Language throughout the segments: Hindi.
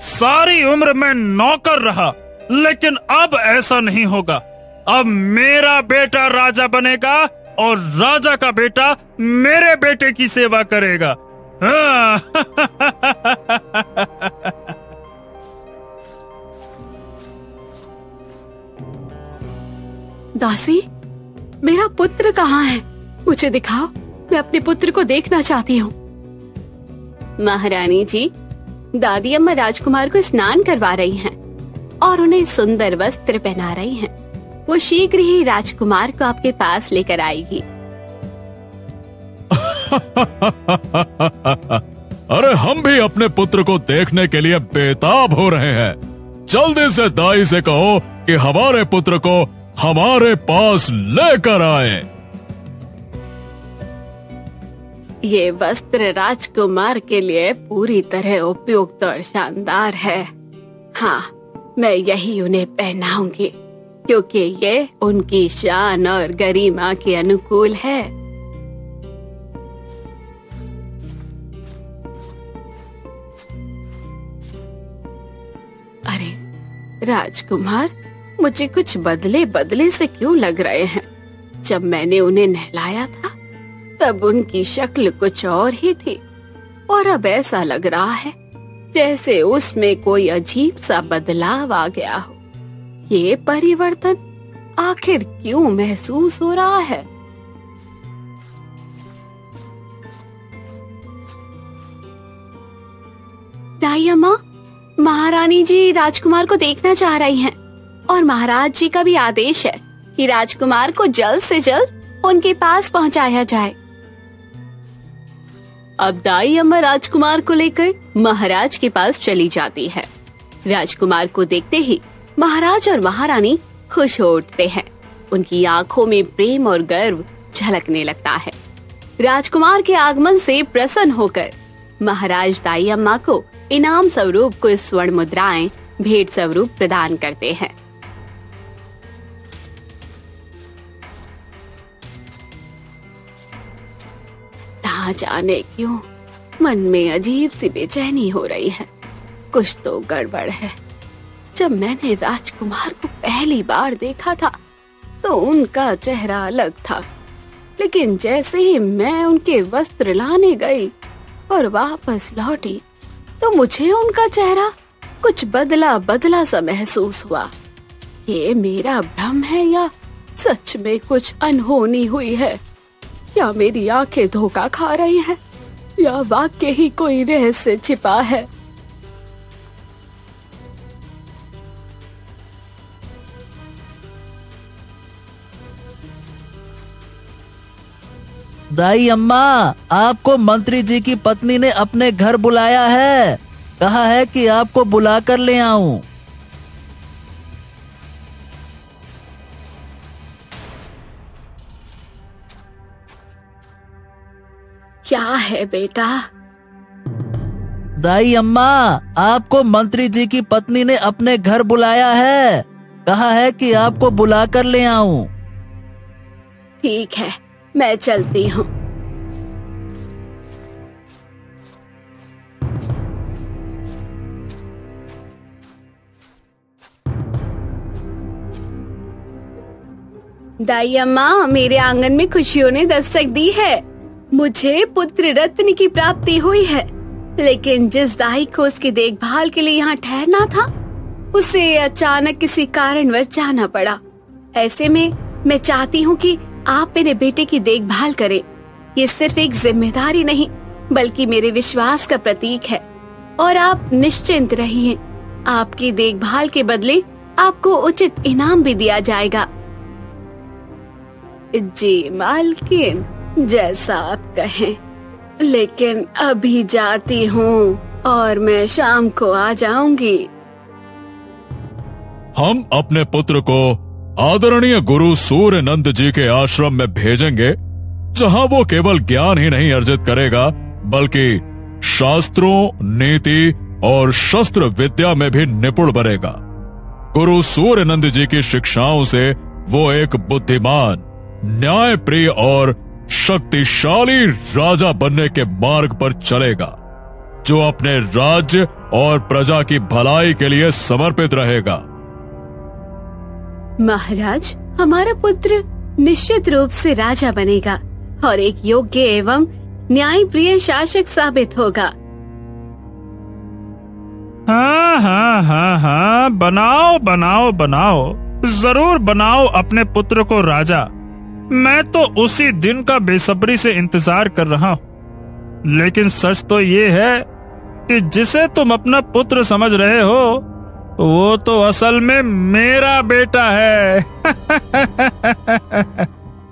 सारी उम्र मैं नौकर रहा, लेकिन अब ऐसा नहीं होगा। अब मेरा बेटा राजा बनेगा और राजा का बेटा मेरे बेटे की सेवा करेगा। हाँ। दासी, मेरा पुत्र कहाँ है? मुझे दिखाओ, मैं अपने पुत्र को देखना चाहती हूँ। महारानी जी, दादी अम्मा राजकुमार को स्नान करवा रही हैं और उन्हें सुंदर वस्त्र पहना रही हैं। वो शीघ्र ही राजकुमार को आपके पास लेकर आएगी। अरे हम भी अपने पुत्र को देखने के लिए बेताब हो रहे हैं। जल्दी से दाई से कहो कि हमारे पुत्र को हमारे पास लेकर आए। ये वस्त्र राजकुमार के लिए पूरी तरह उपयुक्त और शानदार है। हाँ, मैं यही उन्हें पहनाऊंगी, क्योंकि ये उनकी शान और गरिमा के अनुकूल है। अरे राजकुमार, मुझे कुछ बदले बदले से क्यों लग रहे हैं? जब मैंने उन्हें नहलाया था तब उनकी शक्ल कुछ और ही थी, और अब ऐसा लग रहा है जैसे उसमें कोई अजीब सा बदलाव आ गया हो। ये परिवर्तन आखिर क्यों महसूस हो रहा है? दाई अम्मा, महारानी जी राजकुमार को देखना चाह रही हैं और महाराज जी का भी आदेश है कि राजकुमार को जल्द से जल्द उनके पास पहुंचाया जाए। अब दाई अम्मा राजकुमार को लेकर महाराज के पास चली जाती है। राजकुमार को देखते ही महाराज और महारानी खुश हो उठते हैं। उनकी आंखों में प्रेम और गर्व झलकने लगता है। राजकुमार के आगमन से प्रसन्न होकर महाराज दाई अम्मा को इनाम स्वरूप कुछ स्वर्ण मुद्राएं भेंट स्वरूप प्रदान करते हैं। ना जाने क्यों मन में अजीब सी बेचैनी हो रही है। कुछ तो गड़बड़ है। जब मैंने राजकुमार को पहली बार देखा था तो उनका चेहरा अलग था, लेकिन जैसे ही मैं उनके वस्त्र लाने गई और वापस लौटी तो मुझे उनका चेहरा कुछ बदला बदला सा महसूस हुआ। ये मेरा भ्रम है या सच में कुछ अनहोनी हुई है, या मेरी आंखें धोखा खा रही हैं, या वाकई ही कोई रहस्य छिपा है। दाई अम्मा, आपको मंत्री जी की पत्नी ने अपने घर बुलाया है। कहा है कि आपको बुलाकर ले आऊं। क्या है बेटा? दाई अम्मा, आपको मंत्री जी की पत्नी ने अपने घर बुलाया है। कहा है कि आपको बुलाकर ले आऊं। ठीक है, मैं चलती हूँ। दाई अम्मा, मेरे आंगन में खुशियों ने दस्तक दी है। मुझे पुत्र रत्न की प्राप्ति हुई है, लेकिन जिस दाई को उसकी देखभाल के लिए यहाँ ठहरना था उसे अचानक किसी कारणवश जाना पड़ा। ऐसे में मैं चाहती हूँ कि आप मेरे बेटे की देखभाल करें। ये सिर्फ एक जिम्मेदारी नहीं बल्कि मेरे विश्वास का प्रतीक है, और आप निश्चिंत रहिए, आपकी देखभाल के बदले आपको उचित इनाम भी दिया जाएगा। जी मालकिन, जैसा आप कहें, लेकिन अभी जाती हूँ और मैं शाम को आ जाऊंगी। हम अपने पुत्र को आदरणीय गुरु सूर्य नंद जी के आश्रम में भेजेंगे, जहां वो केवल ज्ञान ही नहीं अर्जित करेगा बल्कि शास्त्रों, नीति और शस्त्र विद्या में भी निपुण बनेगा। गुरु सूर्य नंद जी की शिक्षाओं से वो एक बुद्धिमान, न्यायप्रिय और शक्तिशाली राजा बनने के मार्ग पर चलेगा। जो अपने राज्य और प्रजा की भलाई के लिए समर्पित रहेगा। महाराज, हमारा पुत्र निश्चित रूप से राजा बनेगा और एक योग्य एवं न्यायप्रिय शासक साबित होगा। हाँ हाँ हाँ हाँ, बनाओ बनाओ बनाओ, जरूर बनाओ अपने पुत्र को राजा। मैं तो उसी दिन का बेसब्री से इंतजार कर रहा हूँ। लेकिन सच तो ये है कि जिसे तुम अपना पुत्र समझ रहे हो वो तो असल में मेरा बेटा है।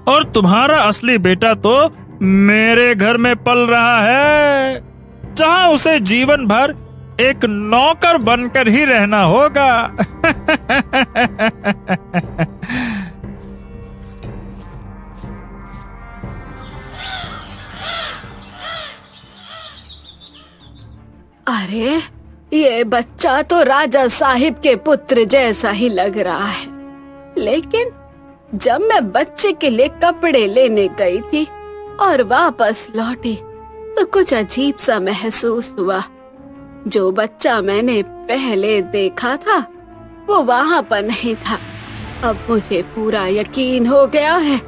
और तुम्हारा असली बेटा तो मेरे घर में पल रहा है, जहां उसे जीवन भर एक नौकर बनकर ही रहना होगा। अरे, ये बच्चा तो राजा साहिब के पुत्र जैसा ही लग रहा है। लेकिन जब मैं बच्चे के लिए कपड़े लेने गई थी और वापस लौटी तो कुछ अजीब सा महसूस हुआ। जो बच्चा मैंने पहले देखा था वो वहाँ पर नहीं था। अब मुझे पूरा यकीन हो गया है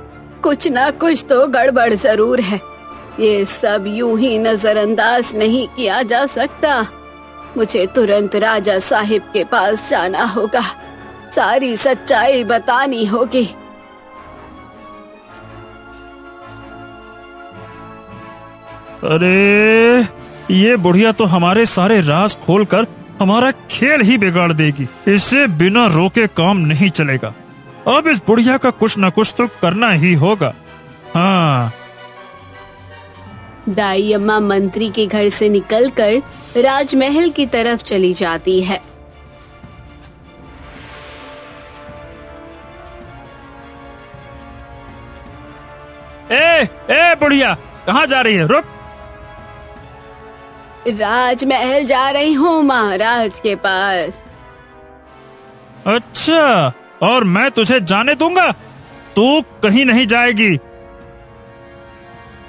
कुछ ना कुछ तो गड़बड़ जरूर है। ये सब यूं ही नजरअंदाज नहीं किया जा सकता। मुझे तुरंत राजा साहिब के पास जाना होगा, सारी सच्चाई बतानी होगी। अरे, ये बुढ़िया तो हमारे सारे राज खोलकर हमारा खेल ही बिगाड़ देगी। इसे बिना रोके काम नहीं चलेगा। अब इस बुढ़िया का कुछ न कुछ तो करना ही होगा। हाँ। दाई अम्मा मंत्री के घर से निकलकर राजमहल की तरफ चली जाती है। ए बुढ़िया, कहाँ जा रही है? रुक। राजमहल जा रही हूँ महाराज के पास। अच्छा, और मैं तुझे जाने दूंगा? तू कहीं नहीं जाएगी।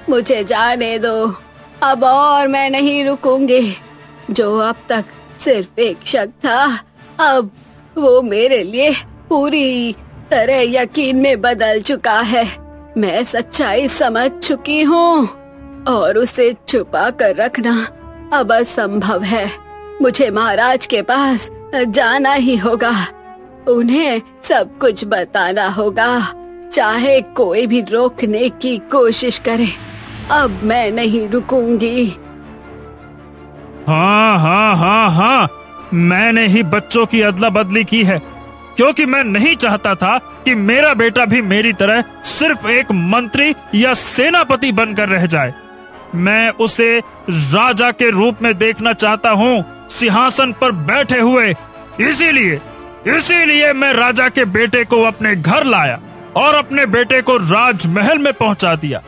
मुझे जाने दो, अब और मैं नहीं रुकूंगी। जो अब तक सिर्फ एक शक था, अब वो मेरे लिए पूरी तरह यकीन में बदल चुका है। मैं सच्चाई समझ चुकी हूँ और उसे छुपा कर रखना अब असंभव है। मुझे महाराज के पास जाना ही होगा, उन्हें सब कुछ बताना होगा, चाहे कोई भी रोकने की कोशिश करे। अब मैं नहीं रुकूंगी। हाँ हाँ हाँ हाँ, मैंने ही बच्चों की अदला बदली की है, क्योंकि मैं नहीं चाहता था कि मेरा बेटा भी मेरी तरह सिर्फ एक मंत्री या सेनापति बनकर रह जाए। मैं उसे राजा के रूप में देखना चाहता हूँ, सिंहासन पर बैठे हुए। इसीलिए मैं राजा के बेटे को अपने घर लाया और अपने बेटे को राजमहल में पहुंचा दिया।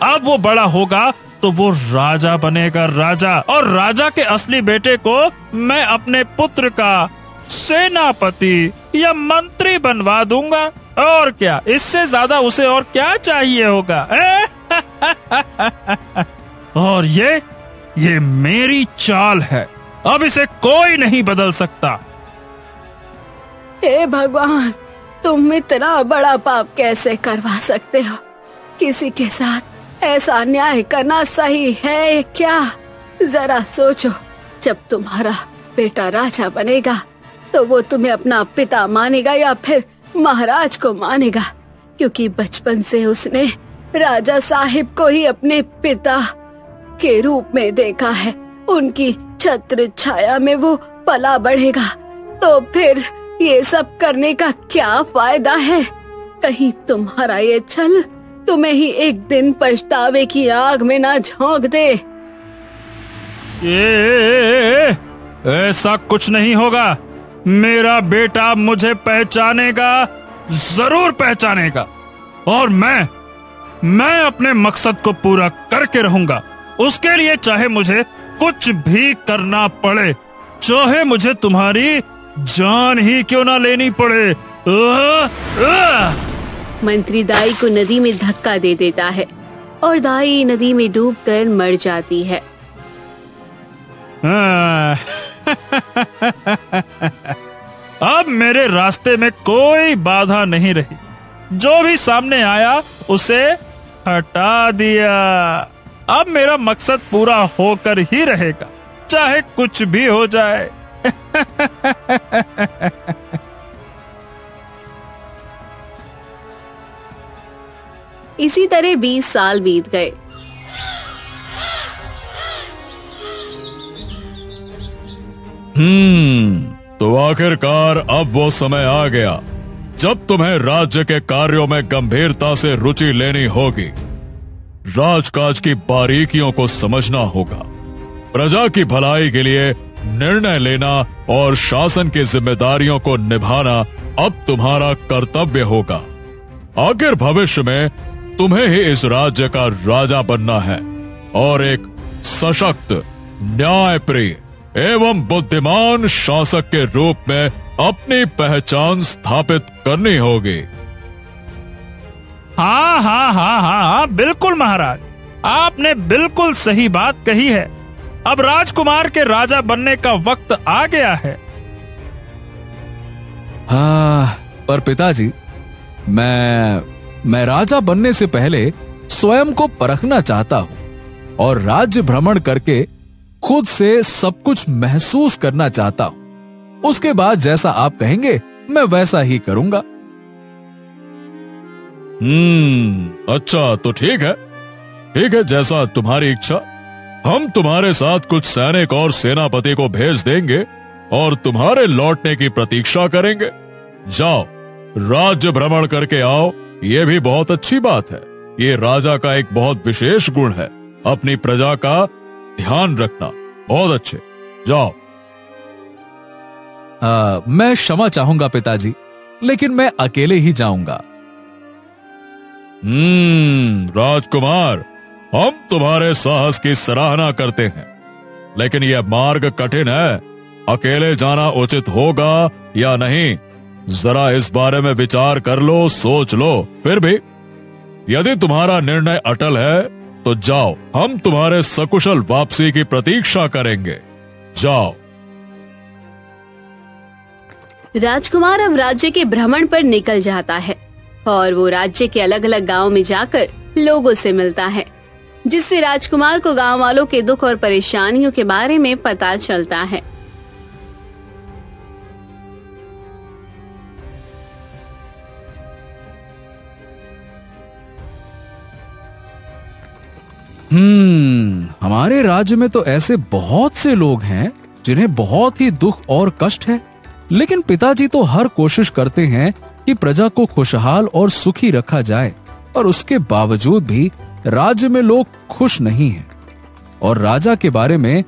अब वो बड़ा होगा तो वो राजा बनेगा, राजा। और राजा के असली बेटे को मैं अपने पुत्र का सेनापति या मंत्री बनवा दूंगा। और क्या, इससे ज्यादा उसे और क्या चाहिए होगा? और ये मेरी चाल है, अब इसे कोई नहीं बदल सकता। हे भगवान, तुम इतना बड़ा पाप कैसे करवा सकते हो? किसी के साथ ऐसा अन्याय करना सही है क्या? जरा सोचो, जब तुम्हारा बेटा राजा बनेगा तो वो तुम्हें अपना पिता मानेगा या फिर महाराज को मानेगा? क्योंकि बचपन से उसने राजा साहिब को ही अपने पिता के रूप में देखा है। उनकी छत्र छाया में वो पला बढ़ेगा, तो फिर ये सब करने का क्या फायदा है? कहीं तुम्हारा ये छल तुम्हें ही एक दिन पछतावे की आग में ना झोंक दे। ऐसा कुछ नहीं होगा। मेरा बेटा मुझे पहचानेगा, जरूर पहचानेगा, और मैं अपने मकसद को पूरा करके रहूंगा। उसके लिए चाहे मुझे कुछ भी करना पड़े, चाहे मुझे तुम्हारी जान ही क्यों ना लेनी पड़े। मंत्री दाई को नदी में धक्का दे देता है और दाई नदी में डूबकर मर जाती है। अब मेरे रास्ते में कोई बाधा नहीं रही। जो भी सामने आया उसे हटा दिया। अब मेरा मकसद पूरा होकर ही रहेगा, चाहे कुछ भी हो जाए। इसी तरह 20 साल बीत गए। तो आखिरकार अब वो समय आ गया जब तुम्हें राज्य के कार्यों में गंभीरता से रुचि लेनी होगी। राजकाज की बारीकियों को समझना होगा। प्रजा की भलाई के लिए निर्णय लेना और शासन की जिम्मेदारियों को निभाना अब तुम्हारा कर्तव्य होगा। आखिर भविष्य में तुम्हें ही इस राज्य का राजा बनना है और एक सशक्त, न्यायप्रिय एवं बुद्धिमान शासक के रूप में अपनी पहचान स्थापित करनी होगी। हाँ हाँ हाँ हाँ हाँ, बिल्कुल महाराज, आपने बिल्कुल सही बात कही है। अब राजकुमार के राजा बनने का वक्त आ गया है। हाँ, पर पिताजी, मैं राजा बनने से पहले स्वयं को परखना चाहता हूं और राज्य भ्रमण करके खुद से सब कुछ महसूस करना चाहता हूं। उसके बाद जैसा आप कहेंगे मैं वैसा ही करूंगा। अच्छा, तो ठीक है, जैसा तुम्हारी इच्छा। हम तुम्हारे साथ कुछ सैनिक और सेनापति को भेज देंगे और तुम्हारे लौटने की प्रतीक्षा करेंगे। जाओ, राज्य भ्रमण करके आओ। ये भी बहुत अच्छी बात है। ये राजा का एक बहुत विशेष गुण है, अपनी प्रजा का ध्यान रखना। बहुत अच्छे, जाओ। मैं क्षमा चाहूंगा पिताजी, लेकिन मैं अकेले ही जाऊंगा। राजकुमार, हम तुम्हारे साहस की सराहना करते हैं, लेकिन यह मार्ग कठिन है। अकेले जाना उचित होगा या नहीं, जरा इस बारे में विचार कर लो, सोच लो। फिर भी यदि तुम्हारा निर्णय अटल है तो जाओ, हम तुम्हारे सकुशल वापसी की प्रतीक्षा करेंगे। जाओ। राजकुमार अब राज्य के भ्रमण पर निकल जाता है और वो राज्य के अलग अलग गांव में जाकर लोगों से मिलता है, जिससे राजकुमार को गांव वालों के दुख और परेशानियों के बारे में पता चलता है। हमारे राज्य में तो ऐसे बहुत से लोग हैं जिन्हें बहुत ही दुख और कष्ट है, लेकिन पिताजी तो हर कोशिश करते हैं कि प्रजा को खुशहाल और सुखी रखा जाए, और उसके बावजूद भी राज्य में लोग खुश नहीं हैं और राजा के बारे में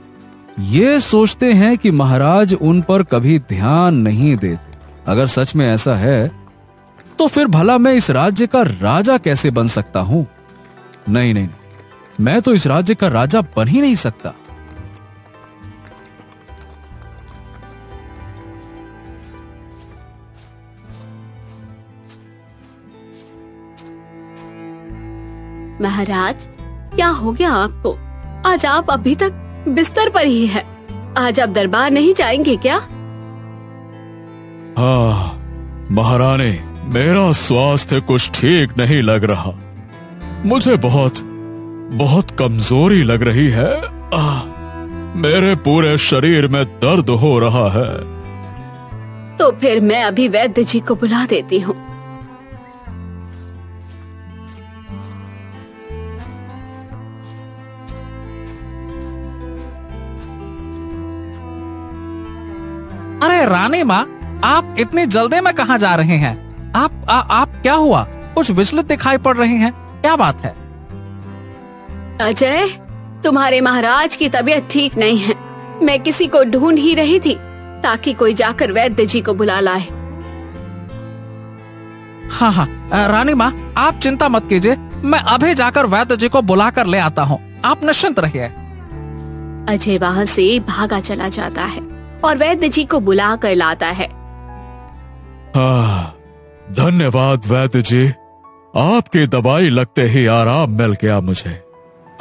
ये सोचते हैं कि महाराज उन पर कभी ध्यान नहीं देते। अगर सच में ऐसा है तो फिर भला मैं इस राज्य का राजा कैसे बन सकता हूं? नहीं, मैं तो इस राज्य का राजा बन ही नहीं सकता। महाराज, क्या हो गया आपको? आज आप अभी तक बिस्तर पर ही हैं। आज आप दरबार नहीं जाएंगे क्या? हाँ महारानी, मेरा स्वास्थ्य कुछ ठीक नहीं लग रहा। मुझे बहुत कमजोरी लग रही है। मेरे पूरे शरीर में दर्द हो रहा है। तो फिर मैं अभी वैद्य जी को बुला देती हूँ। अरे रानी माँ, आप इतनी जल्दी में कहाँ जा रहे हैं? आप क्या हुआ? कुछ विचलित दिखाई पड़ रहे हैं, क्या बात है? अजय, तुम्हारे महाराज की तबीयत ठीक नहीं है। मैं किसी को ढूंढ ही रही थी ताकि कोई जाकर वैद्य जी को बुला लाए। हाँ, रानी माँ, आप चिंता मत कीजिए, मैं अभी जाकर वैद्य जी को बुला कर ले आता हूँ। आप निश्चिंत रहिए। अजय वहाँ से भागा चला जाता है और वैद्य जी को बुला कर लाता है। धन्यवाद वैद्य जी, आपकी दवाई लगते ही आराम मिल गया मुझे।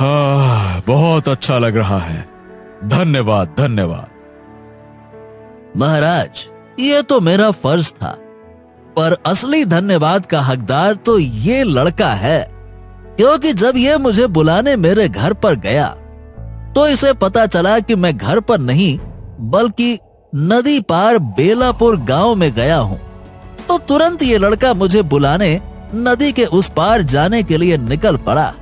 हाँ, बहुत अच्छा लग रहा है। धन्यवाद धन्यवाद। महाराज, ये तो मेरा फर्ज था, पर असली धन्यवाद का हकदार तो ये लड़का है, क्योंकि जब ये मुझे बुलाने मेरे घर पर गया तो इसे पता चला कि मैं घर पर नहीं बल्कि नदी पार बेलापुर गांव में गया हूं। तो तुरंत ये लड़का मुझे बुलाने नदी के उस पार जाने के लिए निकल पड़ा।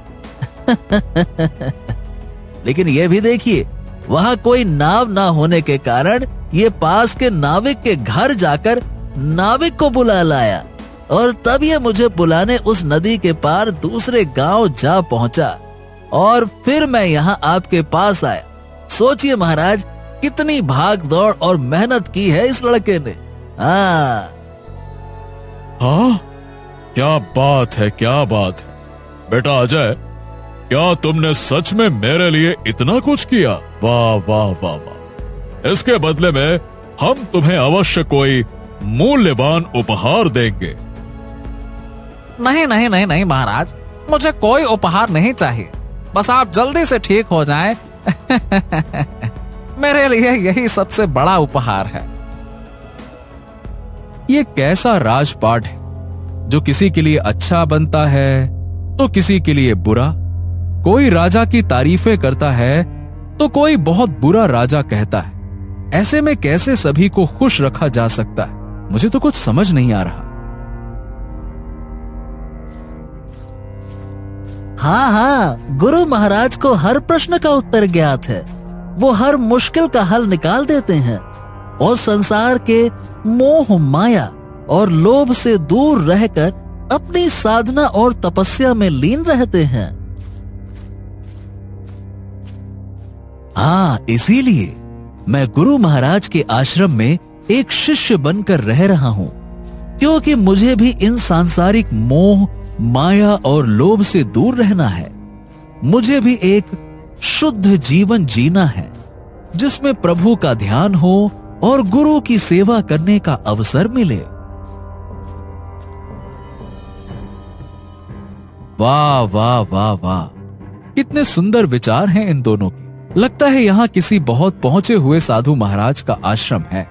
लेकिन ये भी देखिए, वहां कोई नाव ना होने के कारण ये पास के नाविक के घर जाकर नाविक को बुला लाया, और तब ये मुझे बुलाने उस नदी के पार दूसरे गांव जा पहुंचा, और फिर मैं यहाँ आपके पास आया। सोचिए महाराज, कितनी भाग दौड़ और मेहनत की है इस लड़के ने। हाँ, क्या बात है, क्या बात है। बेटा अजय, क्या तुमने सच में मेरे लिए इतना कुछ किया? वाह वाह वाह वाह। इसके बदले में हम तुम्हें अवश्य कोई मूल्यवान उपहार देंगे। नहीं नहीं नहीं नहीं महाराज, मुझे कोई उपहार नहीं चाहिए, बस आप जल्दी से ठीक हो जाएं। मेरे लिए यही सबसे बड़ा उपहार है। ये कैसा राजपाट है जो किसी के लिए अच्छा बनता है तो किसी के लिए बुरा। कोई राजा की तारीफें करता है तो कोई बहुत बुरा राजा कहता है। ऐसे में कैसे सभी को खुश रखा जा सकता है? मुझे तो कुछ समझ नहीं आ रहा। हाँ हाँ, गुरु महाराज को हर प्रश्न का उत्तर ज्ञात है। वो हर मुश्किल का हल निकाल देते हैं और संसार के मोह माया और लोभ से दूर रहकर अपनी साधना और तपस्या में लीन रहते हैं। हाँ, इसीलिए मैं गुरु महाराज के आश्रम में एक शिष्य बनकर रह रहा हूं, क्योंकि मुझे भी इन सांसारिक मोह माया और लोभ से दूर रहना है। मुझे भी एक शुद्ध जीवन जीना है जिसमें प्रभु का ध्यान हो और गुरु की सेवा करने का अवसर मिले। वाह वाह वाह वाह, कितने सुंदर विचार हैं इन दोनों के। लगता है यहाँ किसी बहुत पहुंचे हुए साधु महाराज का आश्रम है,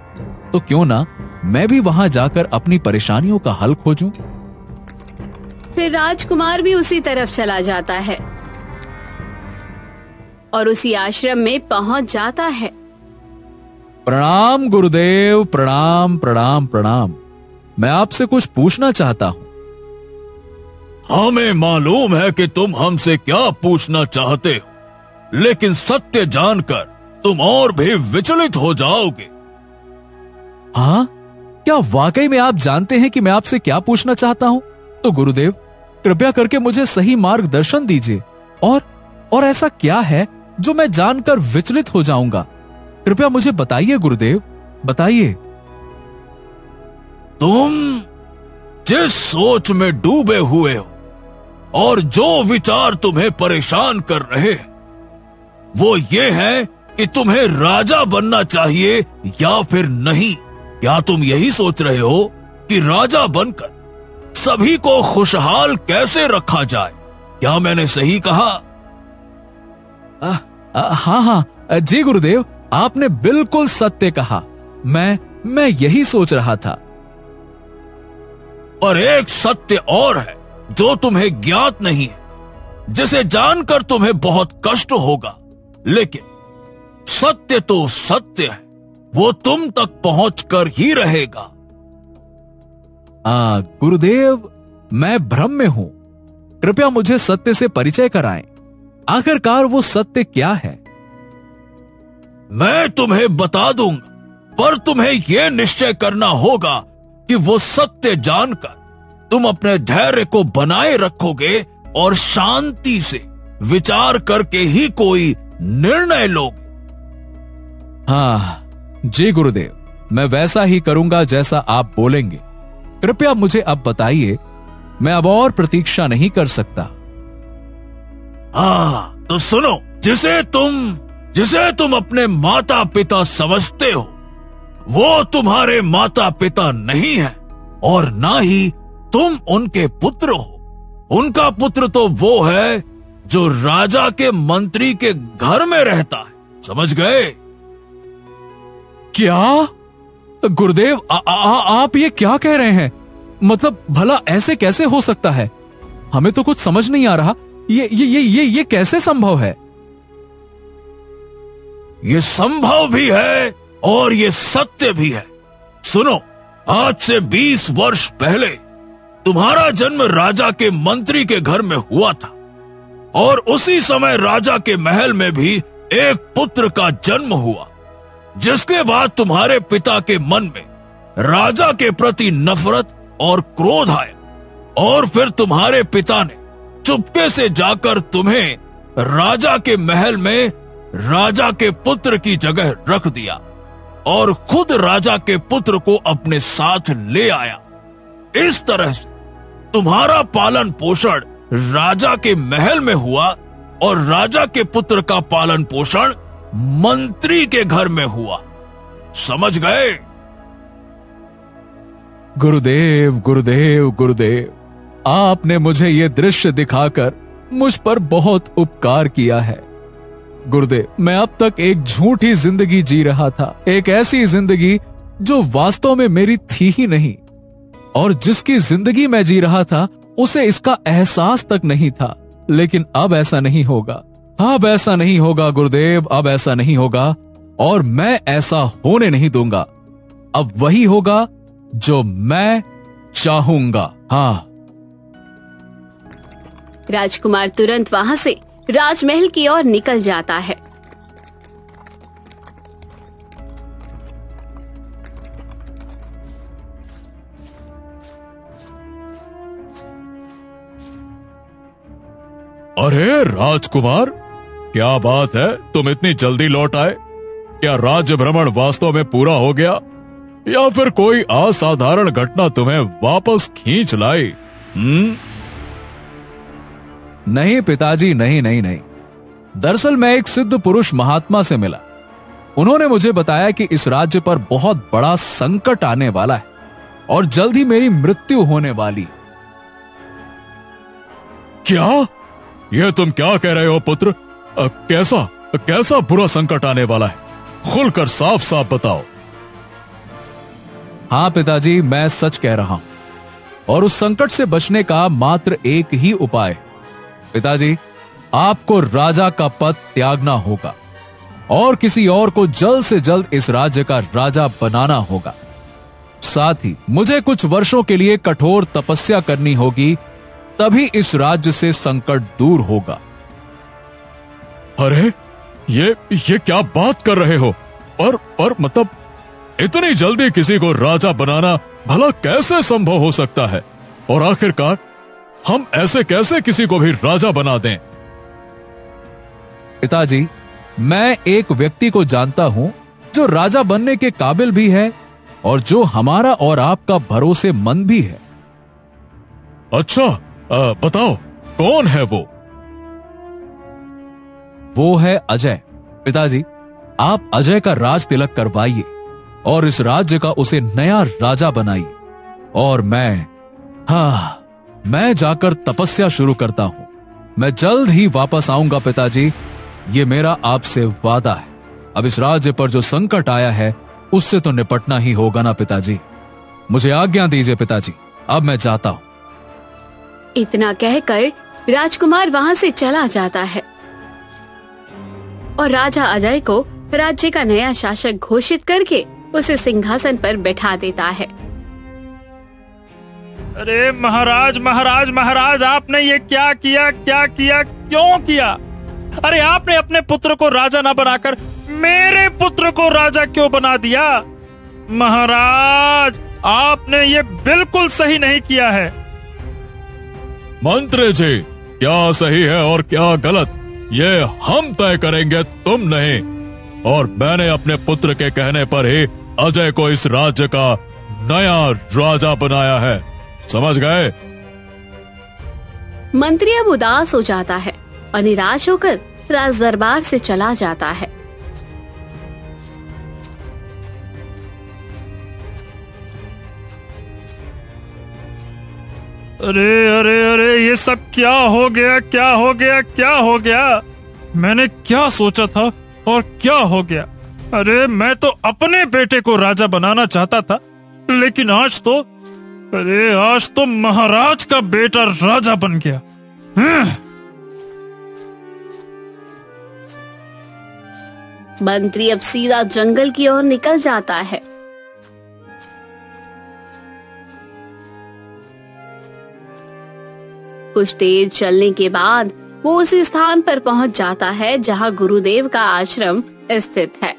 तो क्यों ना मैं भी वहां जाकर अपनी परेशानियों का हल खोजूं। फिर राजकुमार भी उसी तरफ चला जाता है और उसी आश्रम में पहुंच जाता है। प्रणाम गुरुदेव, प्रणाम प्रणाम प्रणाम। मैं आपसे कुछ पूछना चाहता हूं। हमें मालूम है कि तुम हमसे क्या पूछना चाहते हो, लेकिन सत्य जानकर तुम और भी विचलित हो जाओगे। हाँ, क्या वाकई में आप जानते हैं कि मैं आपसे क्या पूछना चाहता हूं? तो गुरुदेव, कृपया करके मुझे सही मार्गदर्शन दीजिए। और ऐसा क्या है जो मैं जानकर विचलित हो जाऊंगा? कृपया मुझे बताइए गुरुदेव, बताइए। तुम जिस सोच में डूबे हुए हो और जो विचार तुम्हें परेशान कर रहे हैं, वो ये है कि तुम्हें राजा बनना चाहिए या फिर नहीं। क्या तुम यही सोच रहे हो कि राजा बनकर सभी को खुशहाल कैसे रखा जाए? क्या मैंने सही कहा? हाँ हाँ जी गुरुदेव, आपने बिल्कुल सत्य कहा। मैं यही सोच रहा था। और एक सत्य और है जो तुम्हें ज्ञात नहीं है, जिसे जानकर तुम्हें बहुत कष्ट होगा, लेकिन सत्य तो सत्य है, वो तुम तक पहुंचकर ही रहेगा। गुरुदेव, मैं भ्रम में हूं। कृपया मुझे सत्य से परिचय कराएं। आखिरकार वो सत्य क्या है? मैं तुम्हें बता दूंगा, पर तुम्हें यह निश्चय करना होगा कि वो सत्य जानकर तुम अपने धैर्य को बनाए रखोगे और शांति से विचार करके ही कोई निर्णय लोगे। हाँ जी गुरुदेव, मैं वैसा ही करूंगा जैसा आप बोलेंगे। कृपया मुझे अब बताइए, मैं अब और प्रतीक्षा नहीं कर सकता। हाँ तो सुनो, जिसे तुम अपने माता पिता समझते हो, वो तुम्हारे माता पिता नहीं है और ना ही तुम उनके पुत्र हो। उनका पुत्र तो वो है जो राजा के मंत्री के घर में रहता है, समझ गए? क्या गुरुदेव, आप ये क्या कह रहे हैं? मतलब भला ऐसे कैसे हो सकता है? हमें तो कुछ समझ नहीं आ रहा। ये कैसे संभव है? ये संभव भी है और ये सत्य भी है। सुनो, आज से 20 वर्ष पहले तुम्हारा जन्म राजा के मंत्री के घर में हुआ था और उसी समय राजा के महल में भी एक पुत्र का जन्म हुआ, जिसके बाद तुम्हारे पिता के मन में राजा के प्रति नफरत और क्रोध आया और फिर तुम्हारे पिता ने चुपके से जाकर तुम्हें राजा के महल में राजा के पुत्र की जगह रख दिया और खुद राजा के पुत्र को अपने साथ ले आया। इस तरह से तुम्हारा पालन पोषण राजा के महल में हुआ और राजा के पुत्र का पालन पोषण मंत्री के घर में हुआ, समझ गए? गुरुदेव गुरुदेव गुरुदेव, आपने मुझे ये दृश्य दिखाकर मुझ पर बहुत उपकार किया है। गुरुदेव, मैं अब तक एक झूठी जिंदगी जी रहा था, एक ऐसी जिंदगी जो वास्तव में मेरी थी ही नहीं, और जिसकी जिंदगी मैं जी रहा था उसे इसका एहसास तक नहीं था। लेकिन अब ऐसा नहीं होगा, अब ऐसा नहीं होगा गुरुदेव, अब ऐसा नहीं होगा और मैं ऐसा होने नहीं दूंगा। अब वही होगा जो मैं चाहूंगा। हाँ। राजकुमार तुरंत वहां से राजमहल की ओर निकल जाता है। अरे राजकुमार, क्या बात है, तुम इतनी जल्दी लौट आए? क्या राज्य भ्रमण वास्तव में पूरा हो गया या फिर कोई असाधारण घटना तुम्हें वापस खींच लाई? नहीं पिताजी, नहीं नहीं नहीं। दरअसल मैं एक सिद्ध पुरुष महात्मा से मिला। उन्होंने मुझे बताया कि इस राज्य पर बहुत बड़ा संकट आने वाला है और जल्द ही मेरी मृत्यु होने वाली। क्या? यह तुम क्या कह रहे हो पुत्र? कैसा बुरा संकट आने वाला है? खुलकर साफ साफ बताओ। हाँ पिताजी, मैं सच कह रहा हूं और उस संकट से बचने का मात्र एक ही उपाय। पिताजी, आपको राजा का पद त्यागना होगा और किसी और को जल्द से जल्द इस राज्य का राजा बनाना होगा। साथ ही मुझे कुछ वर्षों के लिए कठोर तपस्या करनी होगी, तभी इस राज्य से संकट दूर होगा। अरे ये क्या बात कर रहे हो? पर मतलब इतनी जल्दी किसी को राजा बनाना भला कैसे संभव हो सकता है? और आखिरकार हम ऐसे कैसे किसी को भी राजा बना दें? पिताजी, मैं एक व्यक्ति को जानता हूं जो राजा बनने के काबिल भी है और जो हमारा और आपका भरोसेमंद भी है। अच्छा, बताओ कौन है वो? वो है अजय। पिताजी, आप अजय का राज तिलक करवाइए और इस राज्य का उसे नया राजा बनाइए और मैं जाकर तपस्या शुरू करता हूं। मैं जल्द ही वापस आऊंगा पिताजी, ये मेरा आपसे वादा है। अब इस राज्य पर जो संकट आया है उससे तो निपटना ही होगा ना पिताजी। मुझे आज्ञा दीजिए पिताजी, अब मैं जाता हूं। इतना कहकर राजकुमार वहां से चला जाता है और राजा अजय को राज्य का नया शासक घोषित करके उसे सिंहासन पर बैठा देता है। अरे महाराज महाराज महाराज, आपने ये क्या किया, क्यों किया? अरे आपने अपने पुत्र को राजा ना बनाकर मेरे पुत्र को राजा क्यों बना दिया? महाराज, आपने ये बिल्कुल सही नहीं किया है। मंत्री जी, क्या सही है और क्या गलत ये हम तय करेंगे, तुम नहीं। और मैंने अपने पुत्र के कहने पर ही अजय को इस राज्य का नया राजा बनाया है, समझ गए? मंत्री अब उदास हो जाता है और निराश होकर राज दरबार से चला जाता है। अरे अरे अरे, ये सब क्या हो गया, क्या हो गया, क्या हो गया? मैंने क्या सोचा था और क्या हो गया? अरे मैं तो अपने बेटे को राजा बनाना चाहता था, लेकिन आज तो महाराज का बेटा राजा बन गया। मंत्री अब सीधा जंगल की ओर निकल जाता है। कुछ देर चलने के बाद वो उसी स्थान पर पहुंच जाता है जहां गुरुदेव का आश्रम स्थित है।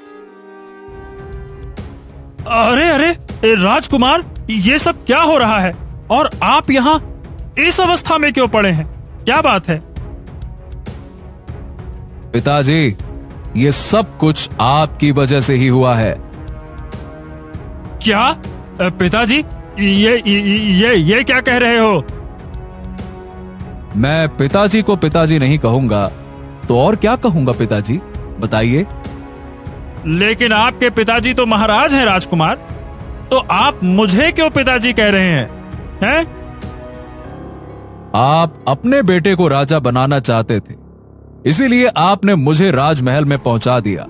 अरे अरे राजकुमार, ये सब क्या हो रहा है? और आप यहाँ इस अवस्था में क्यों पड़े हैं? क्या बात है? पिताजी, ये सब कुछ आपकी वजह से ही हुआ है। क्या पिताजी, ये क्या कह रहे हो? मैं पिताजी को पिताजी नहीं कहूंगा तो और क्या कहूंगा पिताजी, बताइए। लेकिन आपके पिताजी तो महाराज हैं राजकुमार, तो आप मुझे क्यों पिताजी कह रहे हैं? आप अपने बेटे को राजा बनाना चाहते थे, इसीलिए आपने मुझे राजमहल में पहुंचा दिया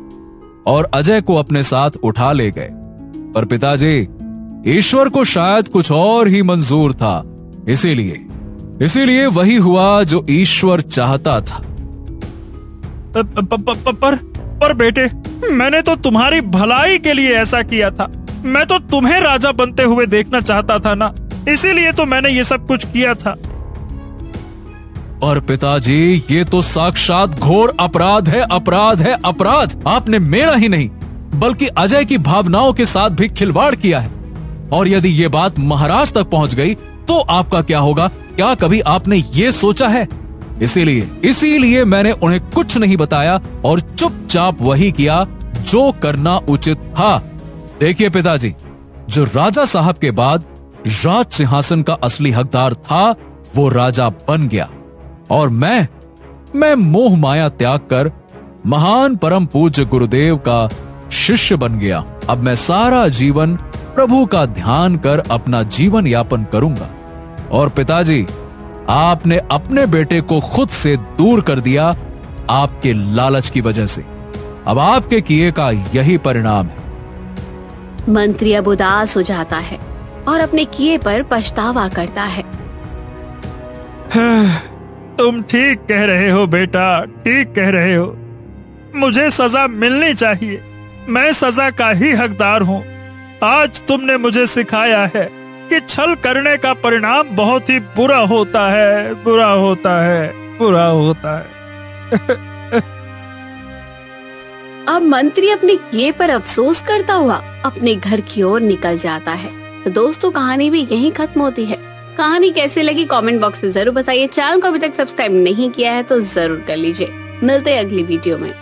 और अजय को अपने साथ उठा ले गए। पर पिताजी, ईश्वर को शायद कुछ और ही मंजूर था, इसीलिए वही हुआ जो ईश्वर चाहता था। पर बेटे, मैंने तो तुम्हारी भलाई के लिए ऐसा किया था। मैं तो तुम्हें राजा बनते हुए देखना चाहता था ना, इसीलिए तो मैंने ये सब कुछ किया था। और पिताजी, ये तो साक्षात घोर अपराध है, अपराध है, अपराध। आपने मेरा ही नहीं बल्कि अजय की भावनाओं के साथ भी खिलवाड़ किया है। और यदि ये बात महाराज तक पहुंच गई तो आपका क्या होगा? क्या कभी आपने ये सोचा है? इसीलिए मैंने उन्हें कुछ नहीं बताया और चुपचाप वही किया जो करना उचित था। देखिए पिताजी, जो राजा साहब के बाद राज सिंहासन का असली हकदार था, वो राजा बन गया और मैं मोह माया त्याग कर महान परम पूज्य गुरुदेव का शिष्य बन गया। अब मैं सारा जीवन प्रभु का ध्यान कर अपना जीवन यापन करूंगा। और पिताजी, आपने अपने बेटे को खुद से दूर कर दिया आपके लालच की वजह से। अब आपके किए का यही परिणाम है। मंत्री अब उदास हो जाता है और अपने किए पर पछतावा करता है। तुम ठीक कह रहे हो बेटा, ठीक कह रहे हो। मुझे सजा मिलनी चाहिए, मैं सजा का ही हकदार हूँ। आज तुमने मुझे सिखाया है कि छल करने का परिणाम बहुत ही बुरा होता है, बुरा होता है, बुरा होता है। अब मंत्री अपने किए पर अफसोस करता हुआ अपने घर की ओर निकल जाता है। तो दोस्तों, कहानी भी यहीं खत्म होती है। कहानी कैसी लगी कमेंट बॉक्स में जरूर बताइए। चैनल को अभी तक सब्सक्राइब नहीं किया है तो जरूर कर लीजिए। मिलते हैं अगली वीडियो में।